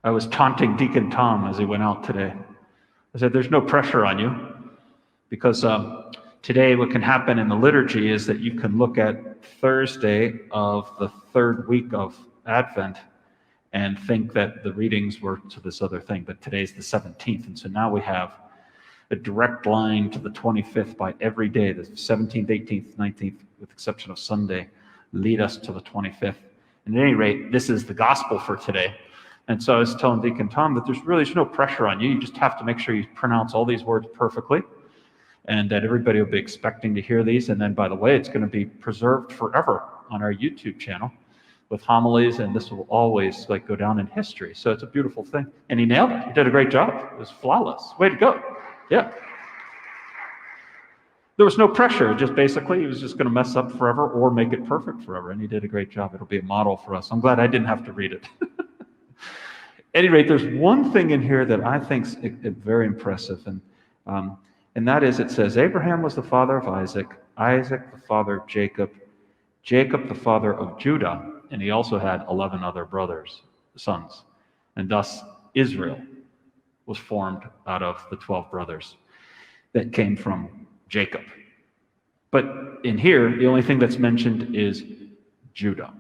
I was taunting Deacon Tom as he went out today. I said, there's no pressure on you, because today what can happen in the liturgy is that you can look at Thursday of the third week of Advent and think that the readings were to this other thing, but today's the 17th, and so now we have a direct line to the 25th by every day. The 17th, 18th, 19th, with the exception of Sunday, lead us to the 25th. And at any rate, this is the gospel for today. And so I was telling Deacon Tom that there's no pressure on you. You just have to make sure you pronounce all these words perfectly, and that everybody will be expecting to hear these. And then, by the way, it's going to be preserved forever on our YouTube channel with homilies, and this will always go down in history. So it's a beautiful thing. And he nailed it. He did a great job. It was flawless. Way to go. Yeah. There was no pressure. Just basically, he was just going to mess up forever or make it perfect forever. And he did a great job. It'll be a model for us. I'm glad I didn't have to read it. At any rate, there's one thing in here that I think is very impressive. And that is, it says, Abraham was the father of Isaac, Isaac the father of Jacob, Jacob the father of Judah, and he also had 11 other sons. And thus Israel was formed out of the 12 brothers that came from Jacob. But in here, the only thing that's mentioned is Judah.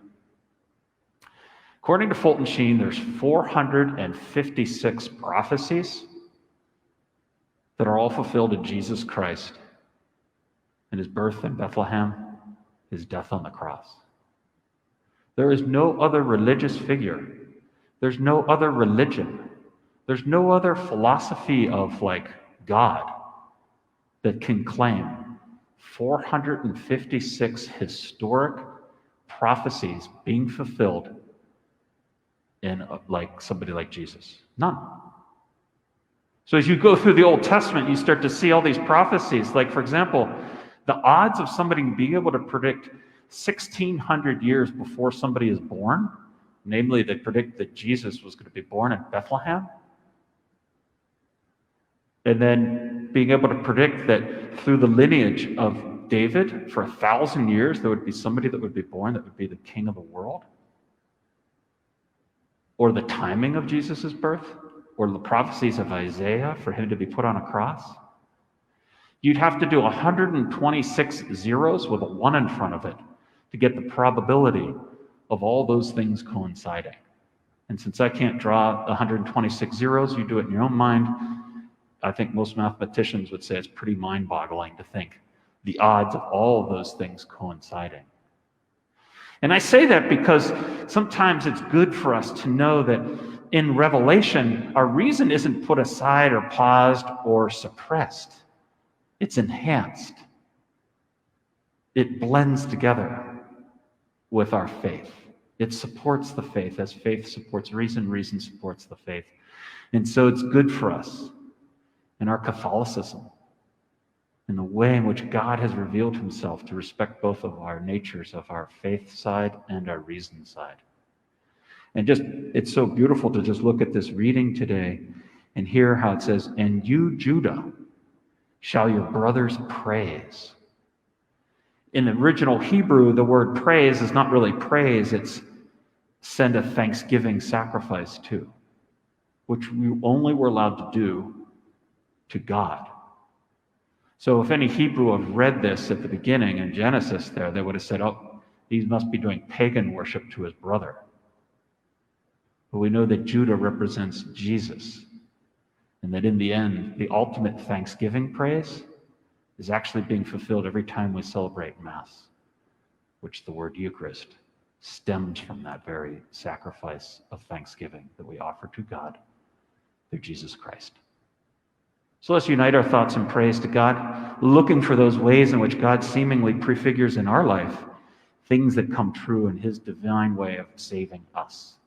According to Fulton Sheen, there's 456 prophecies that are all fulfilled in Jesus Christ, and his birth in Bethlehem, his death on the cross. There is no other religious figure. There's no other religion. There's no other philosophy of God that can claim 456 historic prophecies being fulfilled in somebody like Jesus. None. So as you go through the Old Testament, you start to see all these prophecies. For example, the odds of somebody being able to predict 1,600 years before somebody is born, namely they predict that Jesus was going to be born in Bethlehem, and then being able to predict that through the lineage of David for 1,000 years there would be somebody that would be born that would be the king of the world, or the timing of Jesus' birth, or the prophecies of Isaiah for him to be put on a cross. You'd have to do 126 zeros with a 1 in front of it to get the probability of all those things coinciding. And since I can't draw 126 zeros, you do it in your own mind. I think most mathematicians would say it's pretty mind-boggling to think the odds of all of those things coinciding. And I say that because sometimes it's good for us to know that in Revelation, our reason isn't put aside or paused or suppressed. It's enhanced. It blends together with our faith. It supports the faith. As faith supports reason, reason supports the faith. And so it's good for us in our Catholicism, in the way in which God has revealed himself to respect both of our natures, of our faith side and our reason side. And it's so beautiful to just look at this reading today and hear how it says, and you, Judah, shall your brothers praise. In the original Hebrew, the word praise is not really praise, it's send a thanksgiving sacrifice to, which we only were allowed to do to God. So if any Hebrew have read this at the beginning in Genesis there, they would have said, oh, he must be doing pagan worship to his brother. But we know that Judah represents Jesus, and that in the end, the ultimate thanksgiving praise is actually being fulfilled every time we celebrate Mass, which the word Eucharist stems from that very sacrifice of thanksgiving that we offer to God through Jesus Christ. So let's unite our thoughts in praise to God, looking for those ways in which God seemingly prefigures in our life things that come true in his divine way of saving us.